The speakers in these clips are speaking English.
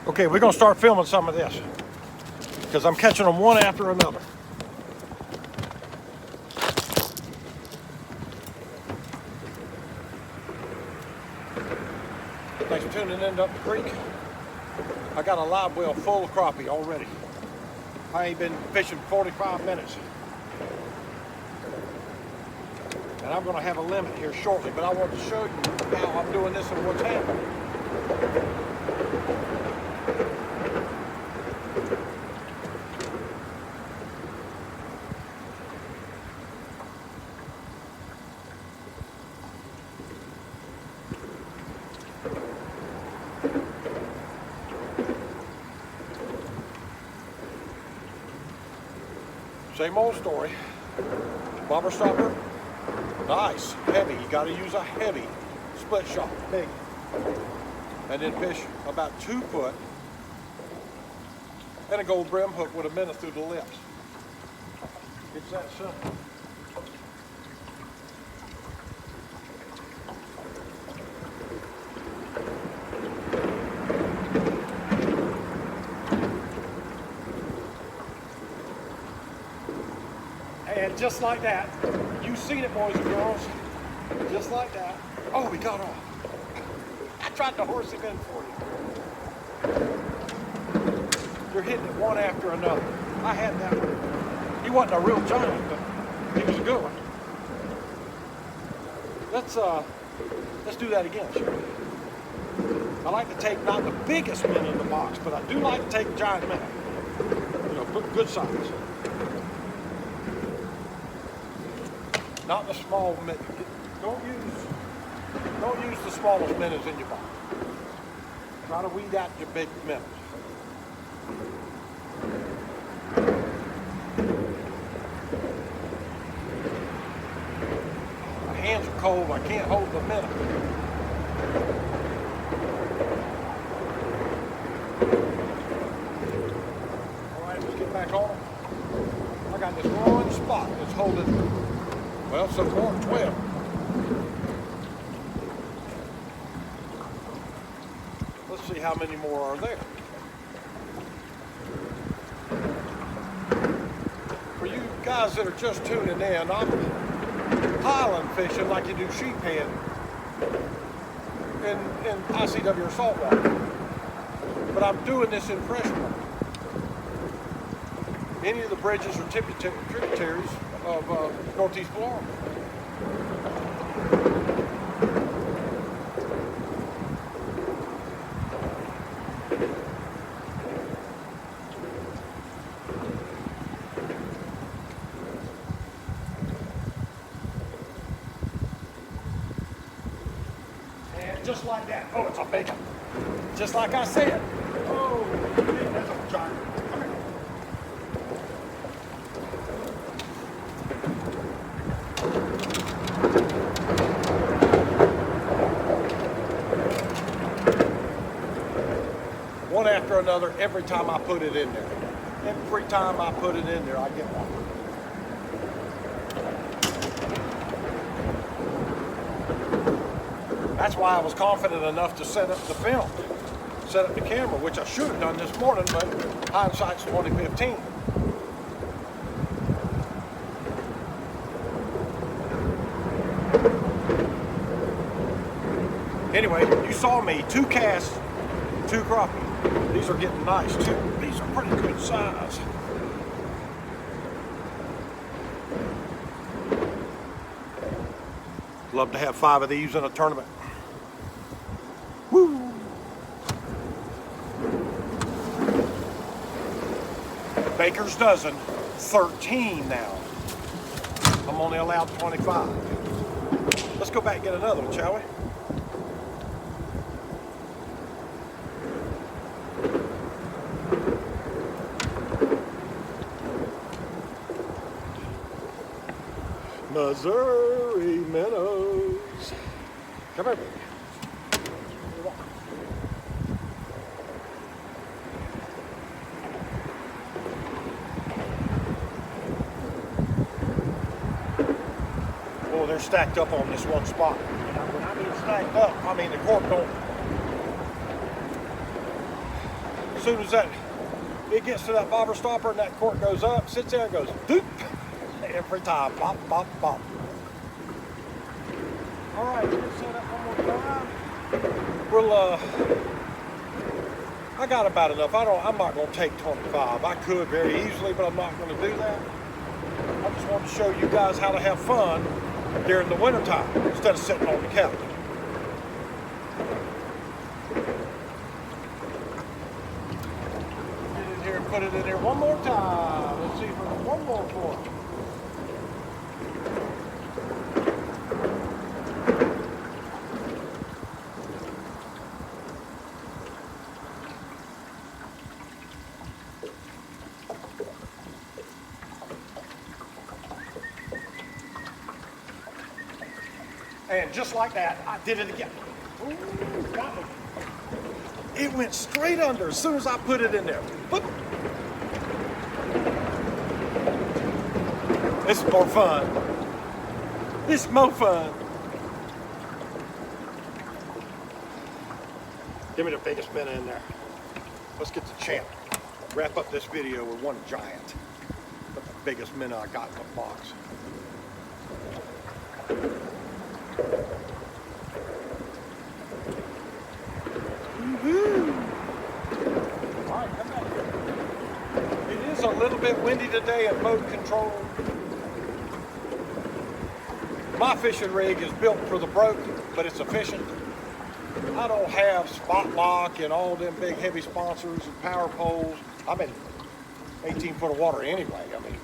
Okay, we're gonna start filming some of this because I'm catching them one after another. Thanks for tuning in to Up the Creek. I got a live well full of crappie already. I ain't been fishing 45 minutes. And I'm gonna have a limit here shortly, but I want to show you how I'm doing this and what's happening. Same old story. Bobber stopper, nice, heavy. You got to use a heavy split shot, big. And then fish about 2 foot and a gold brim hook with a minnow through the lips. It's that simple. And just like that, you've seen it, boys and girls, just like that. Oh, he got off. I tried to horse him in for you. You're hitting it one after another. I had that one. He wasn't a real giant, but he was a good one. Let's do that again, shall we? I like to take not the biggest minnow in the box, but I do like to take giant minnow. You know, good size. Not the small minnow. Don't use the smallest minnows in your box. Try to weed out your big minnows. My hands are cold. I can't hold the minnow. All right, let's get back on them. I got this one spot that's holding. Well, so far 12. Let's see how many more are there. For you guys that are just tuning in, I'm highland fishing like you do sheephead in ICW or saltwater. But I'm doing this in freshwater. Any of the bridges or tributaries of Northeast Florida. And just like that. Oh, it's a big one. Just like I said. Oh, that's a giant. One after another every time I put it in there. Every time I put it in there, I get one. That's why I was confident enough to set up the film, set up the camera, which I should have done this morning, but hindsight's 2015. Anyway, you saw me, 2 casts, 2 crappie. These are getting nice too. These are pretty good size. Love to have 5 of these in a tournament. Woo! Baker's dozen, 13 now. I'm only allowed 25. Let's go back and get another one, shall we? Missouri minnows. Come here, baby. Oh, they're stacked up on this one spot. When I mean stacked up, I mean the cork don't As soon as it gets to that bobber stopper and that cork goes up, sits there and goes doop every time. Pop, pop, pop. All right, let's set up one more time. We'll I got about enough. I'm not going to take 25. I could very easily, but I'm not going to do that. I just wanted to show you guys how to have fun during the wintertime instead of sitting on the couch. Get in here and put it in there one more time. Let's see if there's one more for it. And just like that, I did it again. Ooh, got me. It went straight under as soon as I put it in there. Boop. This is more fun. This is more fun. Give me the biggest minnow in there. Let's get the champ. Wrap up this video with one giant. But the biggest minnow I got in the box. All right, come back here. It is a little bit windy today and boat control. My fishing rig is built for the broke, but it's efficient. I don't have spot lock and all them big heavy sponsors and power poles. I'm in 18 foot of water anyway. I mean,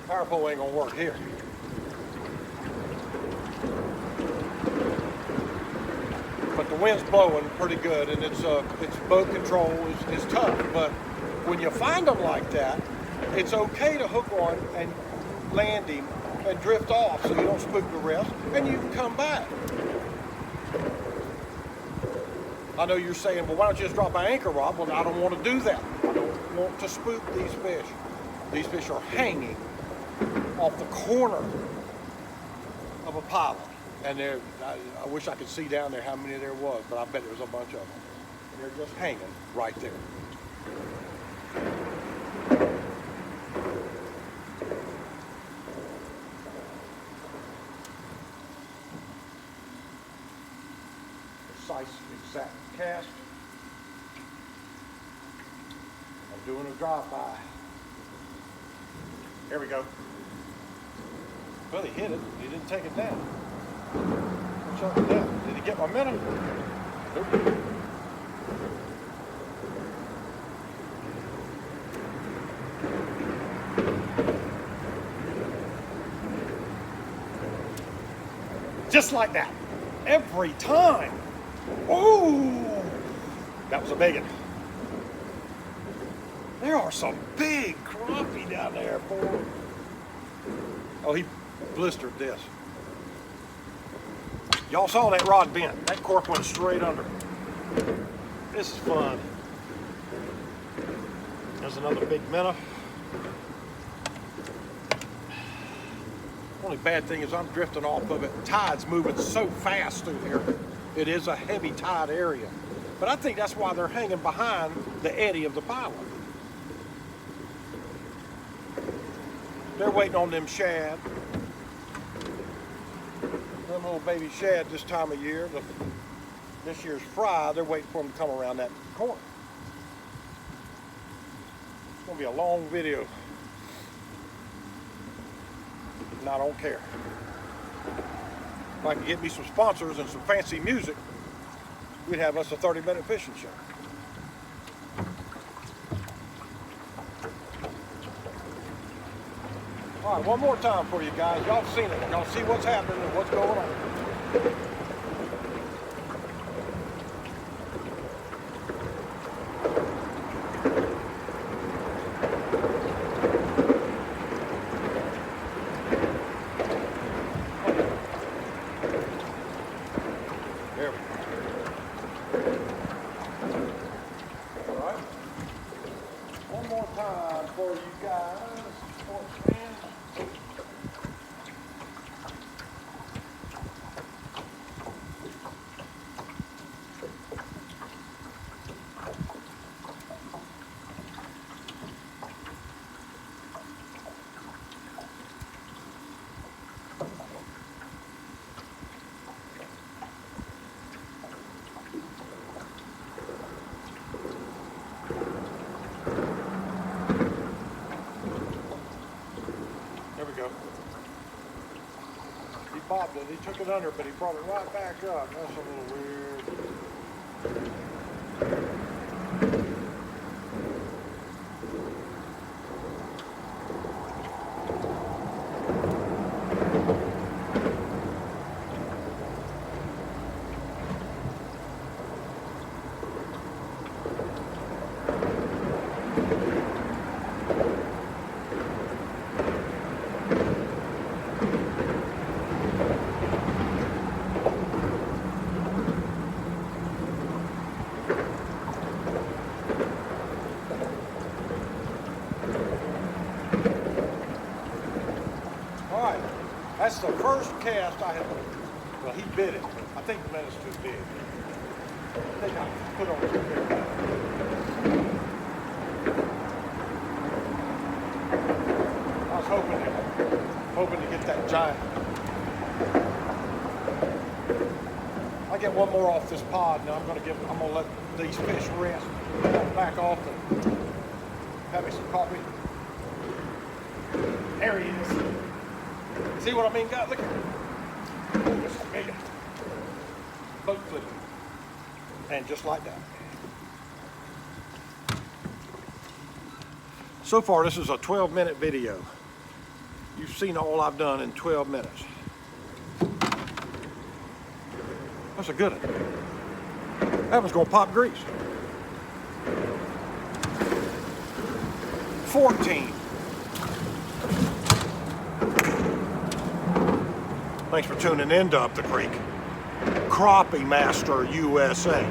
power pole ain't gonna work here. But the wind's blowing pretty good, and it's boat control is tough. But when you find them like that, it's okay to hook one and land him and drift off so you don't spook the rest, and you can come back. I know you're saying, well, why don't you just drop an anchor rod? Well, I don't want to do that. I don't want to spook these fish. These fish are hanging off the corner of a pilot. And I wish I could see down there how many there was, but I bet there was a bunch of them. And they're just hanging right there. Precise, exact cast. I'm doing a drive-by. There we go. Well, he hit it. He didn't take it down. Shut it down. Did he get my minnow? Nope. Just like that. Every time. Ooh! That was a big one. There are some big crappie down there, boy. Oh, he blistered this. Y'all saw that rod bent. That cork went straight under. This is fun. There's another big minnow. Only bad thing is I'm drifting off of it. Tide's moving so fast through here. It is a heavy tide area. But I think that's why they're hanging behind the eddy of the pilot. They're waiting on them shad. Them little baby shad this time of year. This year's fry, they're waiting for them to come around that corner. It's going to be a long video. And I don't care. If I can get me some sponsors and some fancy music, we'd have us a 30-minute fishing show. All right, one more time for you guys. Y'all seen it. Y'all see what's happening and what's going on. There we go. All right. One more time for you guys. Bob did. He took it under, but he brought it right back up. That's a little weird. All right, that's the first cast I have. Well, he bit it. I think the minnows too big. I think I put on too big. I was hoping to get that giant. I get one more off this pod. Now I'm gonna let these fish rest. Back off and have me some coffee. There he is. See what I mean, guys? Look at him. Oh, it's a big one. Boat flipping. And just like that. So far, this is a 12-minute video. You've seen all I've done in 12 minutes. That's a good one. That one's gonna pop grease. 14. Thanks for tuning in to Up the Creek. Crappie Master USA.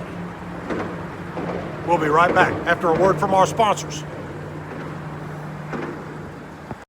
We'll be right back after a word from our sponsors.